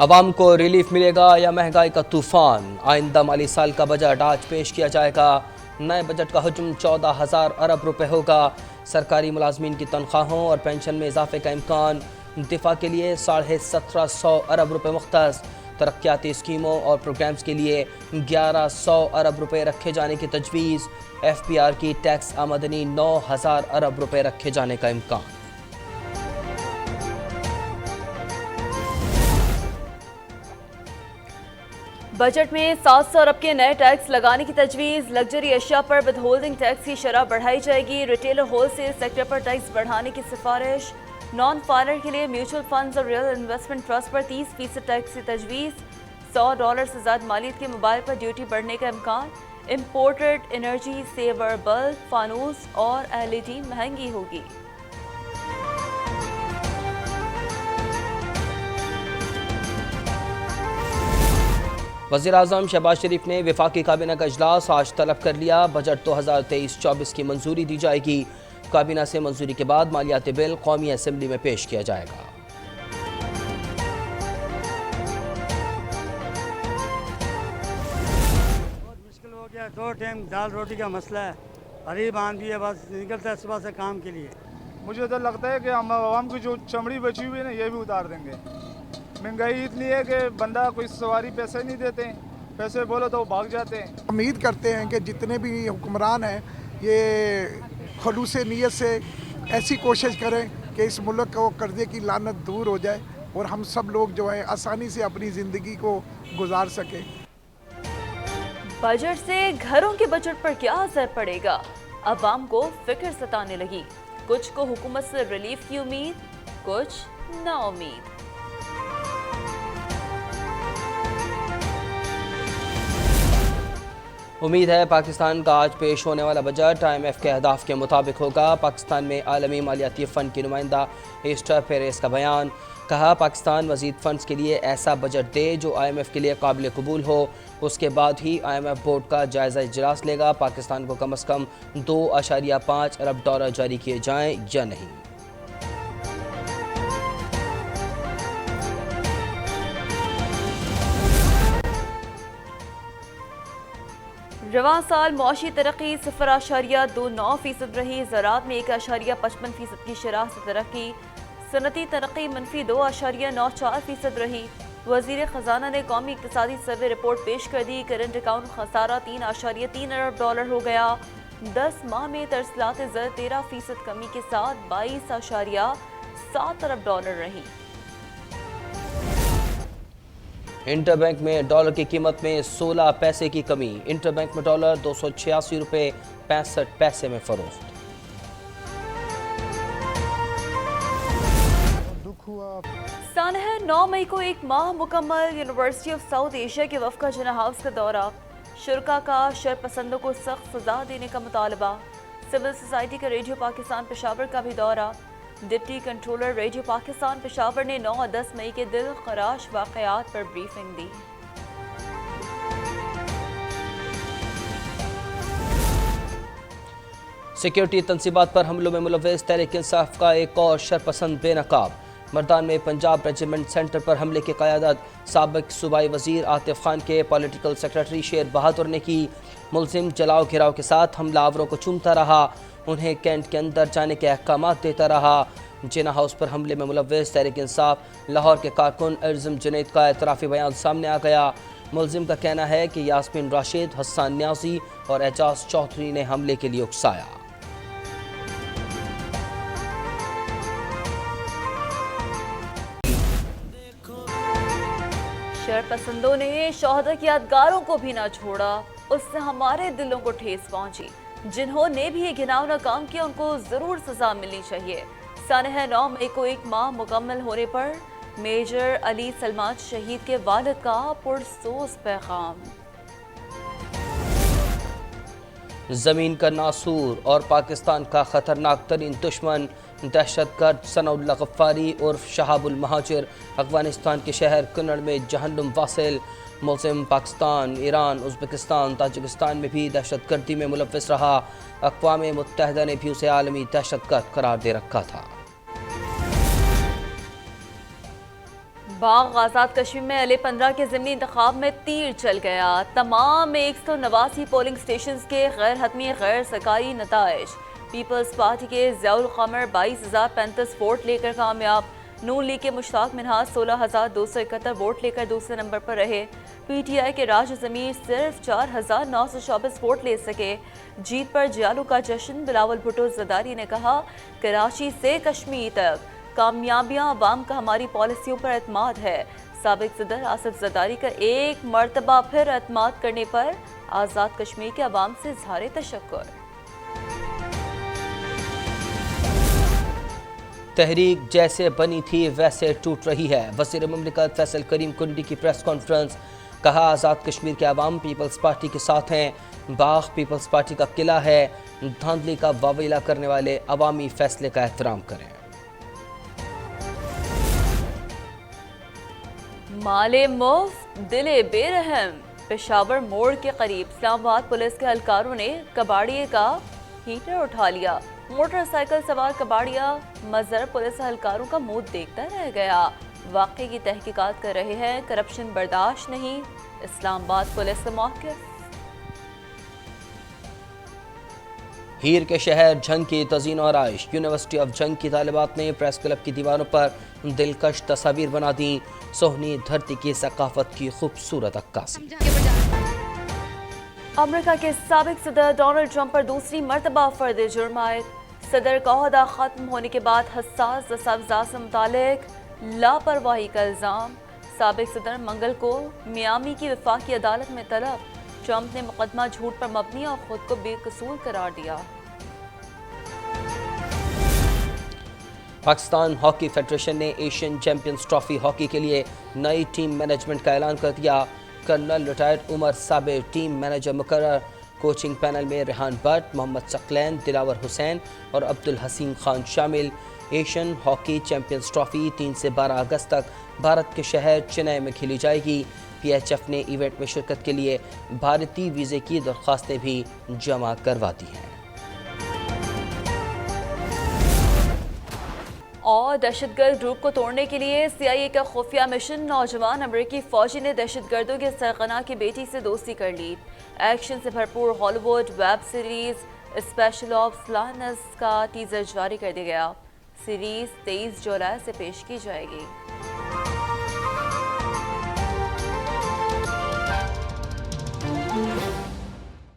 عوام کو ریلیف ملے گا یا مہنگائی کا طوفان؟ آئندہ مالی سال کا بجٹ آج پیش کیا جائے گا۔ نئے بجٹ کا حجم 14,000 ارب روپے ہوگا۔ سرکاری ملازمین کی تنخواہوں اور پینشن میں اضافے کا امکان۔ دفاع کے لیے 1750 ارب روپے مختص۔ ترقیاتی اسکیموں اور پروگرامز کے لیے 1100 ارب روپے رکھے جانے کی تجویز۔ ایف پی آر کی ٹیکس آمدنی 9,000 ارب روپے رکھے جانے کا امکان۔ بجٹ میں 700 ارب کے نئے ٹیکس لگانے کی تجویز۔ لگژری اشیاء پر ود ہولڈنگ ٹیکس کی شرح بڑھائی جائے گی۔ ریٹیل اور ہول سیل سیکٹر پر ٹیکس بڑھانے کی سفارش۔ نان فارمر کے لیے میوچل فنڈز اور ریئل انویسٹمنٹ ٹرسٹ پر 30% ٹیکس کی تجویز۔ $100 سے زائد مالیت کے موبائل پر ڈیوٹی بڑھنے کا امکان۔ امپورٹڈ انرجی سیور بلب، فانوس اور LED مہنگی ہوگی۔ وزیراعظم شہباز شریف نے وفاقی کابینہ کا اجلاس آج طلب کر لیا۔ بجٹ 2023-24 کی منظوری دی جائے گی۔ کابینہ سے منظوری کے بعد مالیاتی بل قومی اسمبلی میں پیش کیا جائے گا۔ بہت مشکل ہو گیا، 2 ٹائم دال روٹی کا مسئلہ ہے۔ غریب آدمی ہے، بس نکلتا ہے صبح سے کام کے لیے۔ مجھے تو لگتا ہے کہ ہم عوام کی جو چمڑی بچی ہوئی ہے نا، یہ بھی اتار دیں گے۔ مہنگائی اتنی ہے کہ بندہ کوئی سواری پیسے نہیں دیتے، پیسے بولو تو وہ بھاگ جاتے ہیں۔ امید کرتے ہیں کہ جتنے بھی حکمران ہیں یہ خلوص نیت سے ایسی کوشش کریں کہ اس ملک کو قرضے کی لعنت دور ہو جائے اور ہم سب لوگ جو ہیں آسانی سے اپنی زندگی کو گزار سکیں۔ بجٹ سے گھروں کے بجٹ پر کیا اثر پڑے گا؟ عوام کو فکر ستانے لگی۔ کچھ کو حکومت سے ریلیف کی امید، کچھ نا امید۔ امید ہے پاکستان کا آج پیش ہونے والا بجٹ IMF کے اہداف کے مطابق ہوگا۔ پاکستان میں عالمی مالیاتی فنڈ کی نمائندہ ایسٹر پیریس کا بیان۔ کہا پاکستان مزید فنڈز کے لیے ایسا بجٹ دے جو IMF کے لیے قابل قبول ہو، اس کے بعد ہی IMF بورڈ کا جائزہ اجلاس لے گا۔ پاکستان کو کم از کم $2.5 ارب جاری کیے جائیں یا نہیں۔ رواں سال معاشی ترقی 0.29% رہی۔ زراعت میں 1.55% کی شرح سے ترقی۔ صنعتی ترقی -2.94% رہی۔ وزیر خزانہ نے قومی اقتصادی سروے رپورٹ پیش کر دی۔ کرنٹ اکاؤنٹ خسارہ $3.3 ارب ہو گیا۔ 10 ماہ میں ترسیلات زر 13% کمی کے ساتھ $22.7 ارب رہی۔ انٹر بینک میں ڈالر کی قیمت میں 16 پیسے کی کمی۔ انٹر بینک میں ڈالر 286 روپے 65 پیسے میں فروخت۔ سانحہ 9 مئی کو 1 ماہ مکمل۔ یونیورسٹی آف ساؤتھ ایشیا کے وفقہ جناح ہاؤس کا دورہ۔ شرکاء کا شرپسندوں کو سخت سزا دینے کا مطالبہ۔ سول سوسائٹی کا ریڈیو پاکستان پشاور کا بھی دورہ۔ Deputy controller radio Pakistan Peshawar نے 9 اور 10 مئی کے دل خراش واقعات پر بریفنگ دی۔ سیکیورٹی تنصیبات پر حملوں میں ملوث تحریک انصاف کا ایک اور شرپسند بے نقاب۔ مردان میں پنجاب ریجیمنٹ سینٹر پر حملے کی قیادت سابق صوبائی وزیر عاطف خان کے پولیٹیکل سیکریٹری شیر بہادر نے کی۔ ملزم جلاؤ گھراؤ کے ساتھ حملہ آوروں کو چومتا رہا، انہیں کینٹ کے اندر جانے کے احکامات دیتا رہا۔ جناح ہاؤس پر حملے میں ملوث تحریک انصاف لاہور کے کارکن ارزم جنید کا اعترافی بیان سامنے آ گیا۔ ملزم کا کہنا ہے کہ یاسمین راشد، حسان نیازی اور اعجاز چودھری نے حملے کے لیے اکسایا۔ شرپسندوں نے شہداء کی یادگاروں کو بھی نہ چھوڑا، اس سے ہمارے دلوں کو ٹھیس پہنچی۔ جنہوں نے بھی یہ گھناؤنا کام کیا ان کو ضرور سزا ملنی چاہیے۔ سانحہ 9 مئی کو 1 ماہ مکمل ہونے پر میجر علی سلمان شہید کے والد کا پرسوز پیغام۔ زمین کا ناسور اور پاکستان کا خطرناک ترین دشمن دہشت گرد ثناء اللہ غفاری عرف شہاب المہاجر افغانستان کے شہر کنڑ میں جہنم واصل۔ ملزم پاکستان، ایران، ازبکستان، تاجکستان میں بھی دہشت گردی میں ملوث رہا۔ اقوام متحدہ نے بھی اسے عالمی دہشت گرد قرار دے رکھا تھا۔ باغ آزاد کشمیر میں اعلی 15 کے ضمنی انتخاب میں تیر چل گیا. تمام 189 پولنگ سٹیشنز کے غیر حتمی غیر سرکاری نتائج. پیپلز پارٹی کے ضیاء القمر 22,035 ووٹ لے کر کامیاب. نون لیگ کے مشتاق منہاج 16,271 ووٹ لے کر دوسرے نمبر پر رہے. پی ٹی آئی کے راج ضمیر صرف 4,924 ووٹ لے سکے. جیت پر جیالو کا جشن. بلاول بھٹو زرداری نے کہا کراچی سے کشمیر تک کامیابیاں عوام کا ہماری پالیسیوں پر اعتماد ہے. سابق صدر آصف زرداری کا ایک مرتبہ پھر اعتماد کرنے پر آزاد کشمیر کے عوام سے اظہار تشکر. تحریک جیسے بنی تھی ویسے ٹوٹ رہی ہے. وزیر مملکت فیصل کریم کنڈی کی پریس کانفرنس. کہا آزاد کشمیر کے عوام پیپلز پارٹی کے ساتھ ہیں. باغ پیپلز پارٹی کا قلعہ ہے. دھاندلی کا واویلا کرنے والے عوامی فیصلے کا احترام کریں. مال مفت دل بے رحم. پشاور موڑ کے قریب اسلام آباد پولیس کے اہلکاروں نے کباڑیے کا ہیٹر اٹھا لیا. موٹر سائیکل سوار کباڑیا مظہر پولیس اہلکاروں کا منہ دیکھتا رہ گیا. واقعے کی تحقیقات کر رہے ہیں. کرپشن برداشت نہیں. اسلام آباد پولیس کا موقف. ہیر کے شہر جھنگ کی تزئین و آرائش. یونیورسٹی آف جھنگ کی طالبات نے پریس کلب کی دیواروں پر دلکش تصاویر بنا دیں. سوہنی دھرتی کی ثقافت کی خوبصورت عکاسی. امریکہ کے سابق صدر ڈونلڈ ٹرمپ پر دوسری مرتبہ فرد جرم عائد. صدر کا عہدہ ختم ہونے کے بعد حساس دستاویزات سے متعلق لاپرواہی کا الزام. سابق صدر منگل کو میامی کی وفاقی عدالت میں طلب. ٹرمپ نے مقدمہ جھوٹ پر مبنی اور خود کو بے قصور قرار دیا. پاکستان ہاکی فیڈریشن نے ایشین چیمپئنز ٹرافی ہاکی کے لیے نئی ٹیم مینجمنٹ کا اعلان کر دیا. کرنل ریٹائرڈ عمر صابر ٹیم مینیجر مقرر. کوچنگ پینل میں ریحان بٹ، محمد ثقلین، دلاور حسین اور عبدالحسین خان شامل. ایشین ہاکی چیمپئنز ٹرافی 3 سے 12 اگست تک بھارت کے شہر چنئی میں کھیلی جائے گی. پی ایچ ایف نے ایونٹ میں شرکت کے لیے بھارتی ویزے کی درخواستیں بھی جمع کروا دی ہیں. اور دہشت گرد گروپ کو توڑنے کے لیے سی آئی اے کا خفیہ مشن. نوجوان امریکی فوجی نے دہشت گردوں کے سرغنہ کی بیٹی سے دوستی کر لی. ایکشن سے بھرپور ہالی ووڈ ویب سیریز اسپیشل آپس لائنس کا ٹیزر جاری کر دیا گیا. سیریز 23 جولائی سے پیش کی جائے گی.